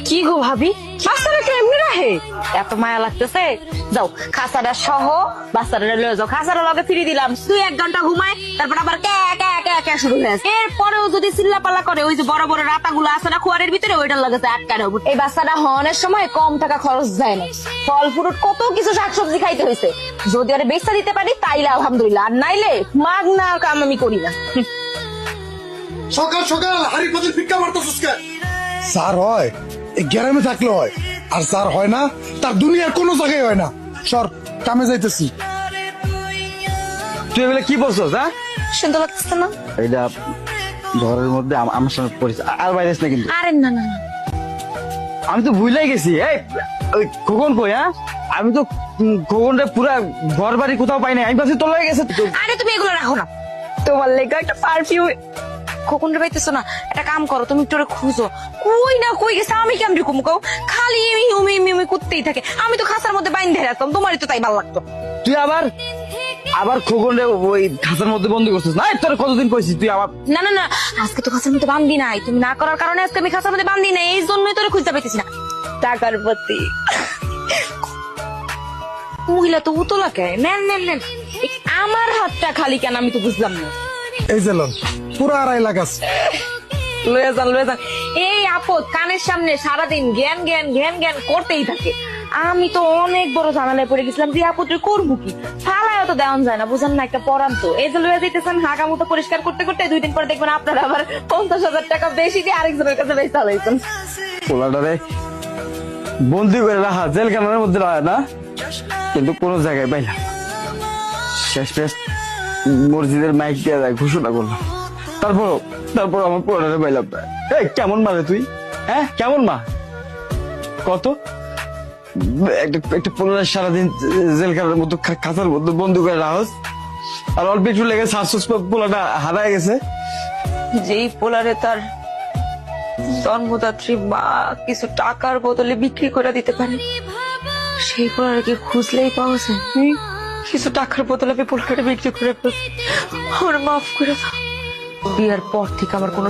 কি গো ভাবি, বাচ্চারা কেমনি রাহে? এত মায়া লাগতেছে। যাও খাসাটা সহ বাচ্চাটা লয়ে যাও, খাসাটা লগে ফিরে দিলাম। 2-1 ঘন্টা ঘুমায়, তারপর আবার ক্যা ক্যা ক্যা ক্যা শুরু হয়েছে। এরপরেও যদি চিল্লাপাল্লা করে, ওই যে বড় বড় রাতাগুলো আছে না খোয়ারের ভিতরে, ওইটার লগে আটকা নেব। এই বাচ্চাটা হওয়ানোর সময় কম টাকা খরচ যায় না, ফল ফ্রুট কত কিছু শাকসবজি খাইতে হয়েছে। যদি ওরা বেচা দিতে পারি তাইলে আলহামদুলিল্লাহ, আর নাইলে মাগ না কাম আমি করি না। সকাল সকাল হাড়ি পাতিল ভিক্ষা মারতেছিস কেন? স্যার হয় এই গ্রামে থাকলে হয়, আর স্যার হয় না তার দুনিয়ার কোনো জায়গায় হয় না। সর, কামে যাইতেছি। তুই এগুলো কি বলছস? হ্যাঁ, সুন্দর লাগতেছে না? এটা ঘরের মধ্যে আমার সঙ্গে পড়েছে, আর বাইরেস না কিন্তু। আরে না না না, আমি তো ভুলাই গেছি। এই ওই খোকন কই? হ্যাঁ, আমি তো খোকনটা পুরা ঘর বাড়ি কোথাও পাই না। আমি ভাবছি তোর লাগে গেছে। আরে তুমি এগুলো রাখো না, তোমার লেগে একটা পারফিউম খোকনটা পাইতেছো না? একটা কাম করো, তুমি একটু ওরে খুঁজো। কই না কই গেছে, আমি কেমন রকম কও, খালি ইউমি করতেই থাকে। আমি তো খাসার মধ্যে বাইন্ধে রাখতাম, তোমারই তো তাই ভালো লাগতো। তুই আবার খোকনটা ওই খাঁচার মধ্যে বন্দি করছিস না? তোর কতদিন কইছিস তুই আবার? না না না, আজকে তো খাসার মধ্যে বান্ধি নাই, তুমি না করার কারণে আজকে আমি খাসার মধ্যে বান্ধি নাই, এই জন্যই তোরে খুঁজতে পাইতেছি না। টাকার প্রতি মহিলা তো উতলা কে, নেন নেন নেন। এই আমার হাতটা খালি কেন আমি তো বুঝলাম না। এই যে লোন পুরা 2.5 লাখ আছে। লয়ে যান লয়ে যান। এই আপদ কানের সামনে সারাদিন জ্ঞান জ্ঞান জ্ঞান জ্ঞান করতেই থাকে। আমি তো অনেক বড় ঝামেলায় পড়ে গেছিলাম যে আপত্তি করবো কি, ফালায় তো দেওয়া যায় না, বুঝেন না? একটা পরান তো এই যে লয়ে যাইতেছেন হাগা মতো পরিষ্কার করতে করতে 2 দিন পরে দেখবেন আপনারা আবার 50,000 টাকা বেশি দিয়ে আরেকজনের কাছে বেচা লাইছেন। পোলাটারে বন্দি করে রাখা জেলখানার মধ্যে রাখা না, কিন্তু কোনো জায়গায় পাইলাম। শেষ মসজিদের মাইক দিয়ে যায় ঘোষণা করলাম, তারপর আমার পোলাটারে পাইলাম না। এই কেমন মা রে তুই? হ্যাঁ, কেমন মা? কত একটা পোলার সারাদিন জেলখানার মতো খাঁচার মধ্যে বন্দি করে রাখস, আর অল্প একটু লেগে শ্বাস পোলাটা হারায় গেছে। যেই পোলারে তার জন্মদাত্রী মা কিছু টাকার বদলে বিক্রি করে দিতে পারে, সেই পোলারে কি খুঁজলেই পাওয়া যায়? কিছু টাকার বদলে আমি পোলারে বিক্রি করে ফেলছি। আমার মাফ করে দাও। বিয়ের পর থেকে আমার কোনো